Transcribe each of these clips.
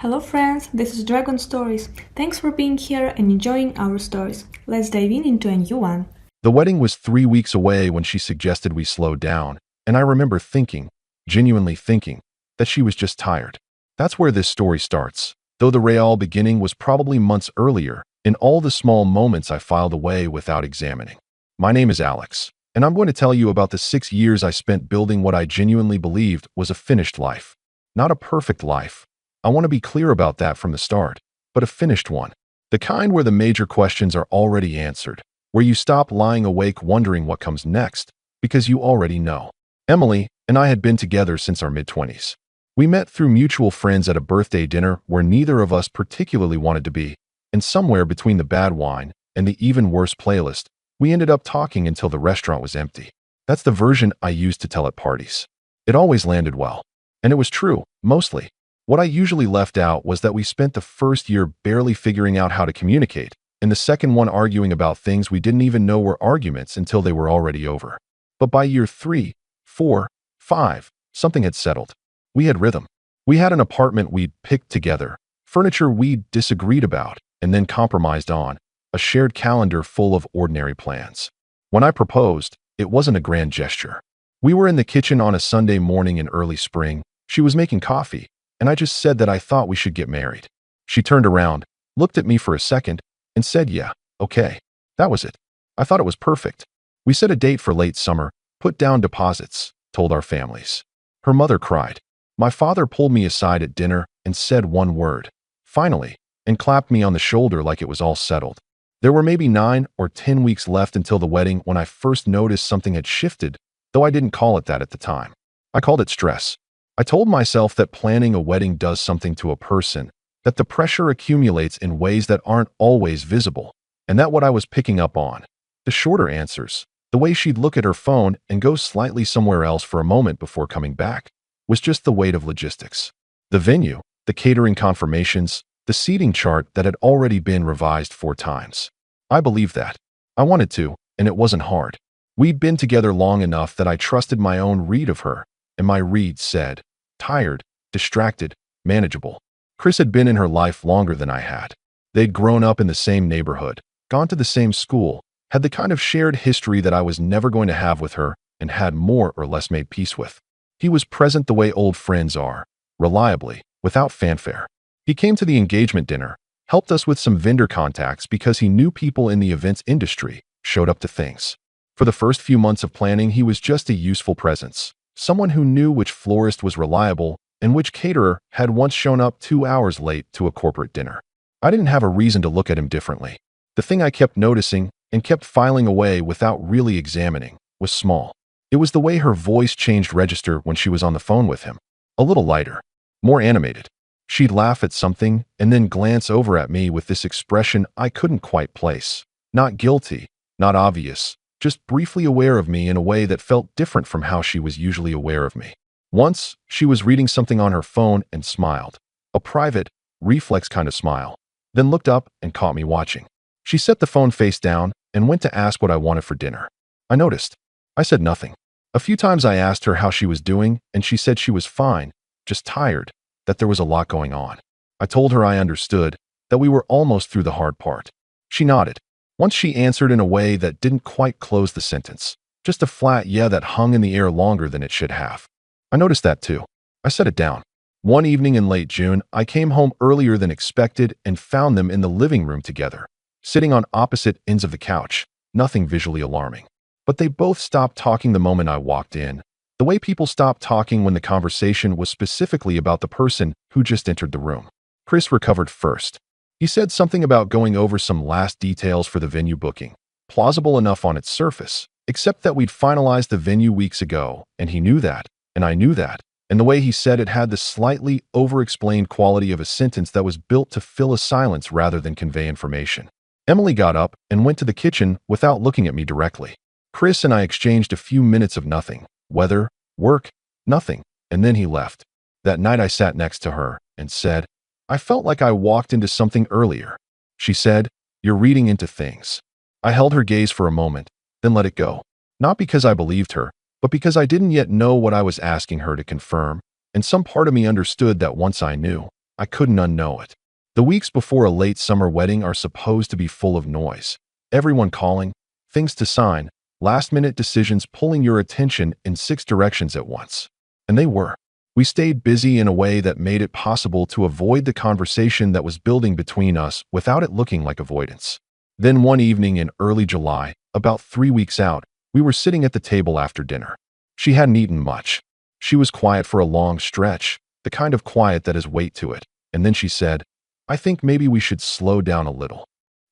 Hello friends, this is Dragon Stories. Thanks for being here and enjoying our stories. Let's dive into a new one. The wedding was 3 weeks away when she suggested we slow down, and I remember thinking, genuinely thinking, that she was just tired. That's where this story starts, though the real beginning was probably months earlier, in all the small moments I filed away without examining. My name is Alex, and I'm going to tell you about the 6 years I spent building what I genuinely believed was a finished life. Not a perfect life. I want to be clear about that from the start, but a finished one. The kind where the major questions are already answered, where you stop lying awake wondering what comes next, because you already know. Emily and I had been together since our mid-20s. We met through mutual friends at a birthday dinner where neither of us particularly wanted to be, and somewhere between the bad wine and the even worse playlist, we ended up talking until the restaurant was empty. That's the version I used to tell at parties. It always landed well. And it was true, mostly. What I usually left out was that we spent the first year barely figuring out how to communicate, and the second one arguing about things we didn't even know were arguments until they were already over. But by year 3, 4, 5, something had settled. We had rhythm. We had an apartment we'd picked together, furniture we disagreed about, and then compromised on, a shared calendar full of ordinary plans. When I proposed, it wasn't a grand gesture. We were in the kitchen on a Sunday morning in early spring. She was making coffee, and I just said that I thought we should get married. She turned around, looked at me for a second, and said, "Yeah, okay." That was it. I thought it was perfect. We set a date for late summer, put down deposits, told our families. Her mother cried. My father pulled me aside at dinner and said one word, "Finally," and clapped me on the shoulder like it was all settled. There were maybe 9 or 10 weeks left until the wedding when I first noticed something had shifted, though I didn't call it that at the time. I called it stress. I told myself that planning a wedding does something to a person, that the pressure accumulates in ways that aren't always visible, and that what I was picking up on, the shorter answers, the way she'd look at her phone and go slightly somewhere else for a moment before coming back, was just the weight of logistics. The venue, the catering confirmations, the seating chart that had already been revised 4 times. I believed that. I wanted to, and it wasn't hard. We'd been together long enough that I trusted my own read of her, and my read said, tired, distracted, manageable. Chris had been in her life longer than I had. They'd grown up in the same neighborhood, gone to the same school, had the kind of shared history that I was never going to have with her, and had more or less made peace with. He was present the way old friends are, reliably, without fanfare. He came to the engagement dinner, helped us with some vendor contacts because he knew people in the events industry, showed up to things. For the first few months of planning, he was just a useful presence. Someone who knew which florist was reliable and which caterer had once shown up 2 hours late to a corporate dinner. I didn't have a reason to look at him differently. The thing I kept noticing and kept filing away without really examining was small. It was the way her voice changed register when she was on the phone with him. A little lighter, more animated. She'd laugh at something and then glance over at me with this expression I couldn't quite place. Not guilty, not obvious, just briefly aware of me in a way that felt different from how she was usually aware of me. Once, she was reading something on her phone and smiled. A private, reflex kind of smile. Then looked up and caught me watching. She set the phone face down and went to ask what I wanted for dinner. I noticed. I said nothing. A few times I asked her how she was doing, and she said she was fine, just tired, that there was a lot going on. I told her I understood, that we were almost through the hard part. She nodded. Once she answered in a way that didn't quite close the sentence. Just a flat yeah that hung in the air longer than it should have. I noticed that too. I set it down. One evening in late June, I came home earlier than expected and found them in the living room together, sitting on opposite ends of the couch. Nothing visually alarming. But they both stopped talking the moment I walked in, the way people stop talking when the conversation was specifically about the person who just entered the room. Chris recovered first. He said something about going over some last details for the venue booking. Plausible enough on its surface, except that we'd finalized the venue weeks ago, and he knew that, and I knew that, and the way he said it had the slightly over-explained quality of a sentence that was built to fill a silence rather than convey information. Emily got up and went to the kitchen without looking at me directly. Chris and I exchanged a few minutes of nothing. Weather, work, nothing, and then he left. That night I sat next to her and said, I felt like I walked into something earlier. She said, "You're reading into things." I held her gaze for a moment, then let it go. Not because I believed her, but because I didn't yet know what I was asking her to confirm, and some part of me understood that once I knew, I couldn't unknow it. The weeks before a late summer wedding are supposed to be full of noise. Everyone calling, things to sign, last-minute decisions pulling your attention in 6 directions at once. And they were. We stayed busy in a way that made it possible to avoid the conversation that was building between us without it looking like avoidance. Then one evening in early July, about 3 weeks out, we were sitting at the table after dinner. She hadn't eaten much. She was quiet for a long stretch, the kind of quiet that has weight to it. And then she said, "I think maybe we should slow down a little."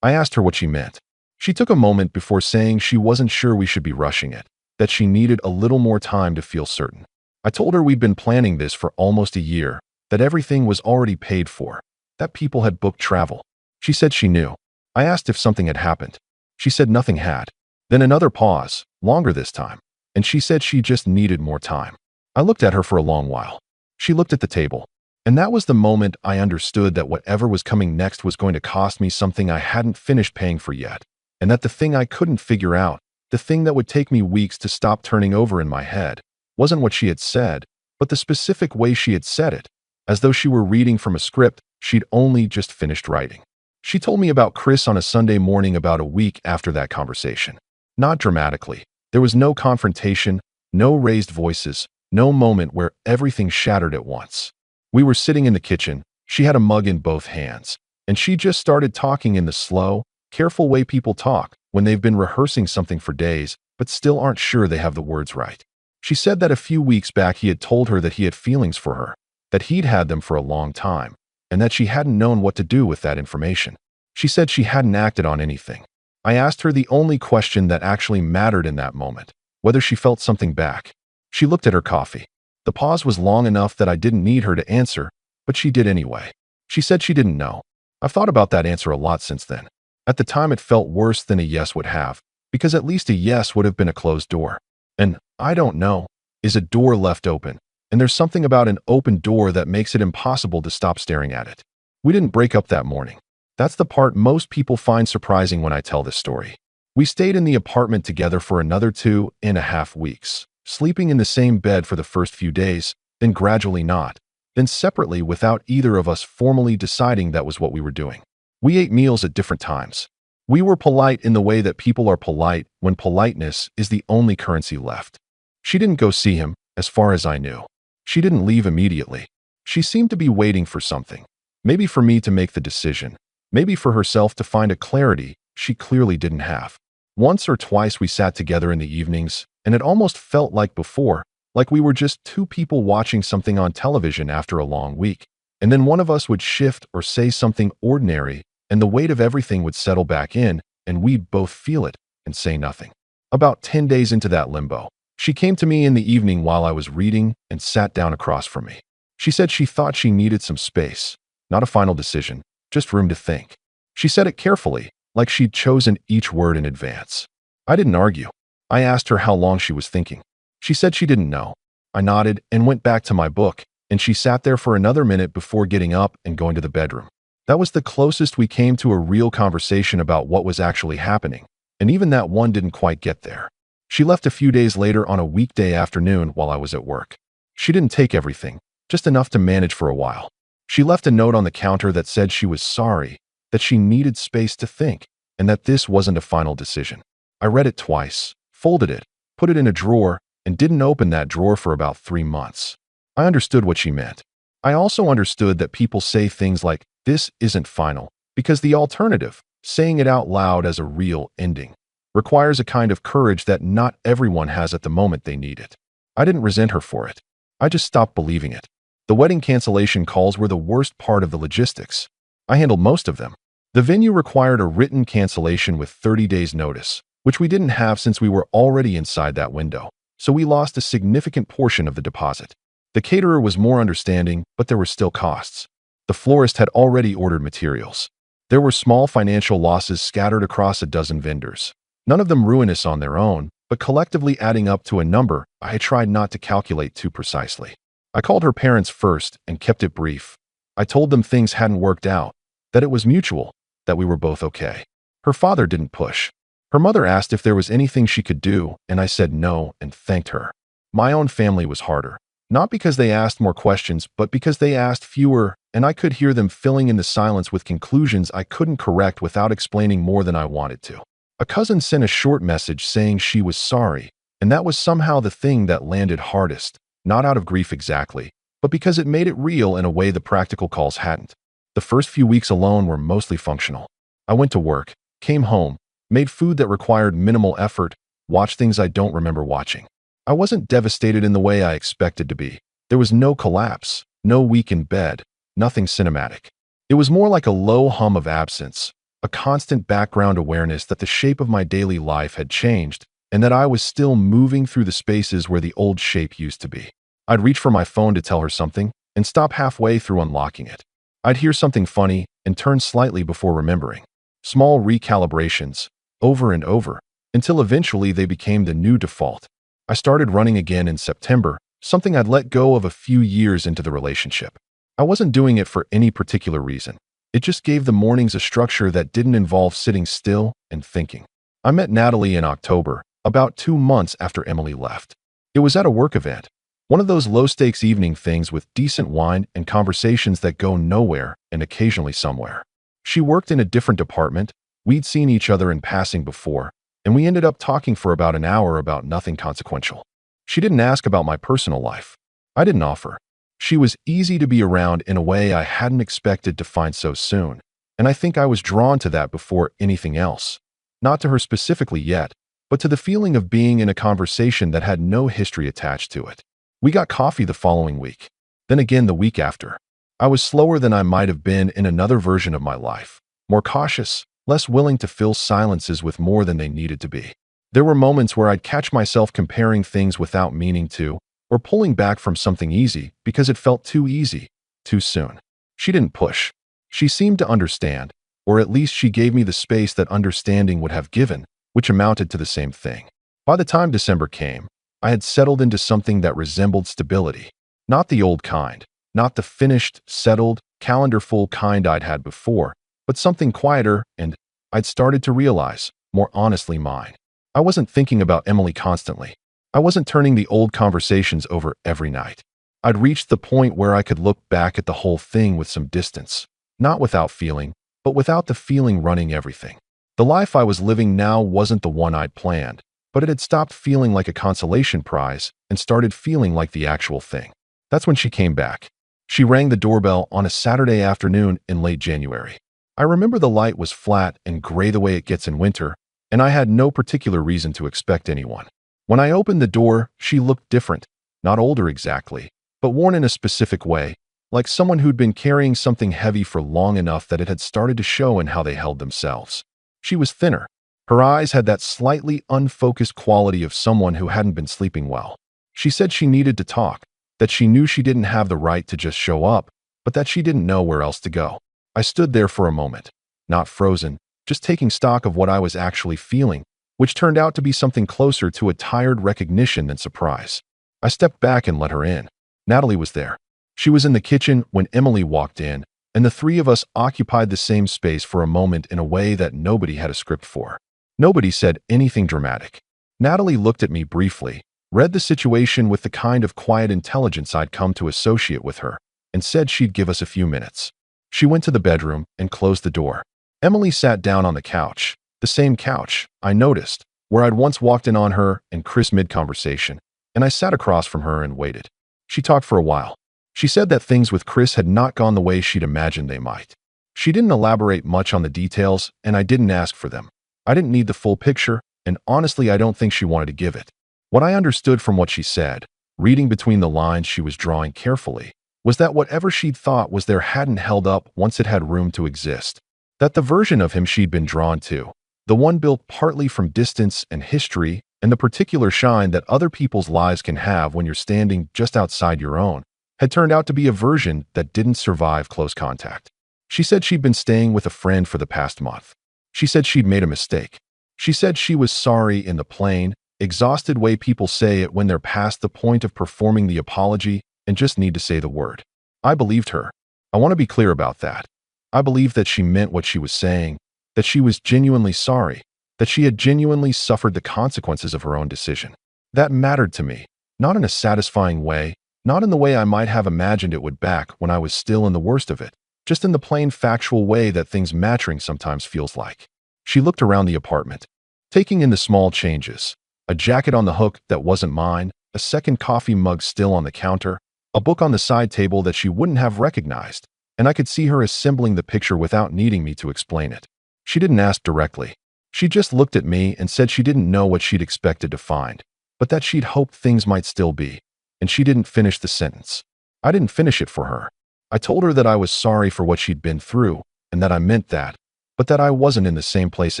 I asked her what she meant. She took a moment before saying she wasn't sure we should be rushing it, that she needed a little more time to feel certain. I told her we'd been planning this for almost a year, that everything was already paid for, that people had booked travel. She said she knew. I asked if something had happened. She said nothing had. Then another pause, longer this time, and she said she just needed more time. I looked at her for a long while. She looked at the table. And that was the moment I understood that whatever was coming next was going to cost me something I hadn't finished paying for yet, and that the thing I couldn't figure out, the thing that would take me weeks to stop turning over in my head, wasn't what she had said, but the specific way she had said it, as though she were reading from a script she'd only just finished writing. She told me about Chris on a Sunday morning about a week after that conversation. Not dramatically. There was no confrontation, no raised voices, no moment where everything shattered at once. We were sitting in the kitchen, she had a mug in both hands, and she just started talking in the slow, careful way people talk when they've been rehearsing something for days but still aren't sure they have the words right. She said that a few weeks back he had told her that he had feelings for her, that he'd had them for a long time, and that she hadn't known what to do with that information. She said she hadn't acted on anything. I asked her the only question that actually mattered in that moment, whether she felt something back. She looked at her coffee. The pause was long enough that I didn't need her to answer, but she did anyway. She said she didn't know. I've thought about that answer a lot since then. At the time it felt worse than a yes would have, because at least a yes would have been a closed door. And I don't know, is a door left open, and there's something about an open door that makes it impossible to stop staring at it. We didn't break up that morning. That's the part most people find surprising when I tell this story. We stayed in the apartment together for another 2.5 weeks, sleeping in the same bed for the first few days, then gradually not, then separately without either of us formally deciding that was what we were doing. We ate meals at different times. We were polite in the way that people are polite when politeness is the only currency left. She didn't go see him, as far as I knew. She didn't leave immediately. She seemed to be waiting for something. Maybe for me to make the decision. Maybe for herself to find a clarity she clearly didn't have. Once or twice we sat together in the evenings, and it almost felt like before, like we were just two people watching something on television after a long week. And then one of us would shift or say something ordinary, and the weight of everything would settle back in, and we'd both feel it and say nothing. About 10 days into that limbo, she came to me in the evening while I was reading and sat down across from me. She said she thought she needed some space, not a final decision, just room to think. She said it carefully, like she'd chosen each word in advance. I didn't argue. I asked her how long she was thinking. She said she didn't know. I nodded and went back to my book, and she sat there for another minute before getting up and going to the bedroom. That was the closest we came to a real conversation about what was actually happening, and even that one didn't quite get there. She left a few days later on a weekday afternoon while I was at work. She didn't take everything, just enough to manage for a while. She left a note on the counter that said she was sorry, that she needed space to think, and that this wasn't a final decision. I read it twice, folded it, put it in a drawer, and didn't open that drawer for about 3 months. I understood what she meant. I also understood that people say things like, "This isn't final," because the alternative, saying it out loud as a real ending, requires a kind of courage that not everyone has at the moment they need it. I didn't resent her for it. I just stopped believing it. The wedding cancellation calls were the worst part of the logistics. I handled most of them. The venue required a written cancellation with 30 days notice, which we didn't have since we were already inside that window, so we lost a significant portion of the deposit. The caterer was more understanding, but there were still costs. The florist had already ordered materials. There were small financial losses scattered across a dozen vendors. None of them ruinous on their own, but collectively adding up to a number I had tried not to calculate too precisely. I called her parents first and kept it brief. I told them things hadn't worked out, that it was mutual, that we were both okay. Her father didn't push. Her mother asked if there was anything she could do, and I said no and thanked her. My own family was harder. Not because they asked more questions, but because they asked fewer, and I could hear them filling in the silence with conclusions I couldn't correct without explaining more than I wanted to. A cousin sent a short message saying she was sorry, and that was somehow the thing that landed hardest, not out of grief exactly, but because it made it real in a way the practical calls hadn't. The first few weeks alone were mostly functional. I went to work, came home, made food that required minimal effort, watched things I don't remember watching. I wasn't devastated in the way I expected to be. There was no collapse, no week in bed, nothing cinematic. It was more like a low hum of absence, a constant background awareness that the shape of my daily life had changed and that I was still moving through the spaces where the old shape used to be. I'd reach for my phone to tell her something and stop halfway through unlocking it. I'd hear something funny and turn slightly before remembering. Small recalibrations, over and over, until eventually they became the new default. I started running again in September, something I'd let go of a few years into the relationship. I wasn't doing it for any particular reason. It just gave the mornings a structure that didn't involve sitting still and thinking. I met Natalie in October, about 2 months after Emily left. It was at a work event, one of those low-stakes evening things with decent wine and conversations that go nowhere and occasionally somewhere. She worked in a different department, we'd seen each other in passing before, and we ended up talking for about an hour about nothing consequential. She didn't ask about my personal life. I didn't offer. She was easy to be around in a way I hadn't expected to find so soon, and I think I was drawn to that before anything else. Not to her specifically yet, but to the feeling of being in a conversation that had no history attached to it. We got coffee the following week, then again the week after. I was slower than I might have been in another version of my life, more cautious, less willing to fill silences with more than they needed to be. There were moments where I'd catch myself comparing things without meaning to, or pulling back from something easy because it felt too easy, too soon. She didn't push. She seemed to understand, or at least she gave me the space that understanding would have given, which amounted to the same thing. By the time December came, I had settled into something that resembled stability. Not the old kind, not the finished, settled, calendar-full kind I'd had before, but something quieter and, I'd started to realize, more honestly mine. I wasn't thinking about Emily constantly. I wasn't turning the old conversations over every night. I'd reached the point where I could look back at the whole thing with some distance, not without feeling, but without the feeling running everything. The life I was living now wasn't the one I'd planned, but it had stopped feeling like a consolation prize and started feeling like the actual thing. That's when she came back. She rang the doorbell on a Saturday afternoon in late January. I remember the light was flat and gray the way it gets in winter, and I had no particular reason to expect anyone. When I opened the door, she looked different, not older exactly, but worn in a specific way, like someone who'd been carrying something heavy for long enough that it had started to show in how they held themselves. She was thinner. Her eyes had that slightly unfocused quality of someone who hadn't been sleeping well. She said she needed to talk, that she knew she didn't have the right to just show up, but that she didn't know where else to go. I stood there for a moment, not frozen, just taking stock of what I was actually feeling, which turned out to be something closer to a tired recognition than surprise. I stepped back and let her in. Natalie was there. She was in the kitchen when Emily walked in, and the three of us occupied the same space for a moment in a way that nobody had a script for. Nobody said anything dramatic. Natalie looked at me briefly, read the situation with the kind of quiet intelligence I'd come to associate with her, and said she'd give us a few minutes. She went to the bedroom and closed the door. Emily sat down on the couch, the same couch, I noticed, where I'd once walked in on her and Chris mid-conversation, and I sat across from her and waited. She talked for a while. She said that things with Chris had not gone the way she'd imagined they might. She didn't elaborate much on the details, and I didn't ask for them. I didn't need the full picture, and honestly I don't think she wanted to give it. What I understood from what she said, reading between the lines she was drawing carefully, was that whatever she'd thought was there hadn't held up once it had room to exist. That the version of him she'd been drawn to, the one built partly from distance and history and the particular shine that other people's lives can have when you're standing just outside your own, had turned out to be a version that didn't survive close contact. She said she'd been staying with a friend for the past month. She said she'd made a mistake. She said she was sorry in the plain, exhausted way people say it when they're past the point of performing the apology and just need to say the word. I believed her. I want to be clear about that. I believed that she meant what she was saying, that she was genuinely sorry, that she had genuinely suffered the consequences of her own decision. That mattered to me, not in a satisfying way, Not in the way I might have imagined it would back when I was still in the worst of it, just in the plain factual way that things mattering sometimes feels like. She looked around the apartment, taking in the small changes. A jacket on the hook that wasn't mine, a second coffee mug still on the counter, a book on the side table that she wouldn't have recognized, and I could see her assembling the picture without needing me to explain it. She didn't ask directly. She just looked at me and said she didn't know what she'd expected to find, but that she'd hoped things might still be, and she didn't finish the sentence. I didn't finish it for her. I told her that I was sorry for what she'd been through, and that I meant that, but that I wasn't in the same place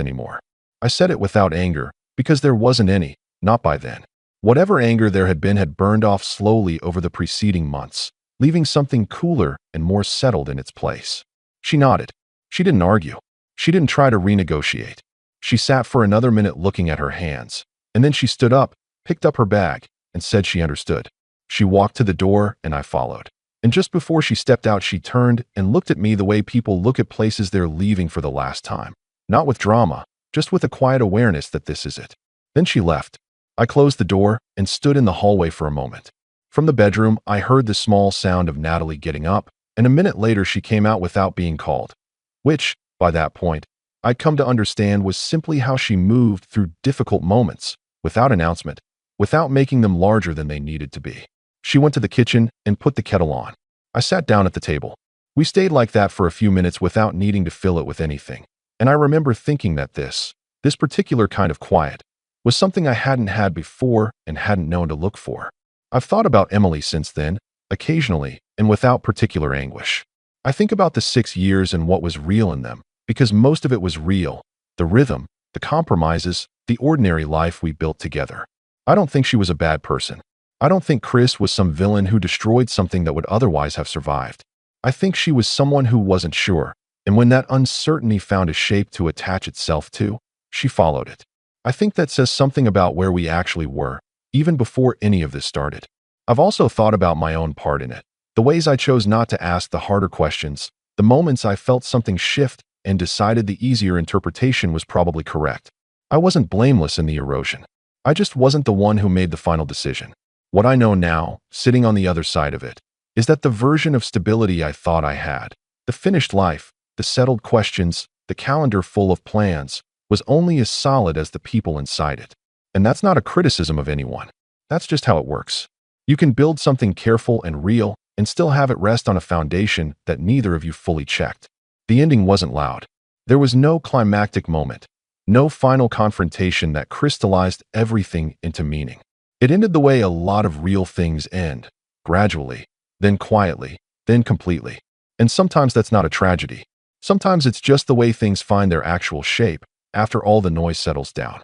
anymore. I said it without anger, because there wasn't any, not by then. Whatever anger there had been had burned off slowly over the preceding months, leaving something cooler and more settled in its place. She nodded. She didn't argue. She didn't try to renegotiate. She sat for another minute looking at her hands, and then she stood up, picked up her bag, and said she understood. She walked to the door, and I followed. And just before she stepped out, she turned and looked at me the way people look at places they're leaving for the last time. Not with drama, just with a quiet awareness that this is it. Then she left. I closed the door and stood in the hallway for a moment. From the bedroom, I heard the small sound of Natalie getting up, and a minute later she came out without being called, which, by that point, I'd come to understand was simply how she moved through difficult moments, without announcement, without making them larger than they needed to be. She went to the kitchen and put the kettle on. I sat down at the table. We stayed like that for a few minutes without needing to fill it with anything, and I remember thinking that this particular kind of quiet, was something I hadn't had before and hadn't known to look for. I've thought about Emily since then, occasionally, and without particular anguish. I think about the 6 years and what was real in them, because most of it was real. The rhythm, the compromises, the ordinary life we built together. I don't think she was a bad person. I don't think Chris was some villain who destroyed something that would otherwise have survived. I think she was someone who wasn't sure, and when that uncertainty found a shape to attach itself to, she followed it. I think that says something about where we actually were, even before any of this started. I've also thought about my own part in it, the ways I chose not to ask the harder questions, the moments I felt something shift and decided the easier interpretation was probably correct. I wasn't blameless in the erosion. I just wasn't the one who made the final decision. What I know now, sitting on the other side of it, is that the version of stability I thought I had, the finished life, the settled questions, the calendar full of plans, was only as solid as the people inside it. And that's not a criticism of anyone. That's just how it works. You can build something careful and real and still have it rest on a foundation that neither of you fully checked. The ending wasn't loud. There was no climactic moment, no final confrontation that crystallized everything into meaning. It ended the way a lot of real things end, gradually, then quietly, then completely. And sometimes that's not a tragedy. Sometimes it's just the way things find their actual shape after all the noise settles down.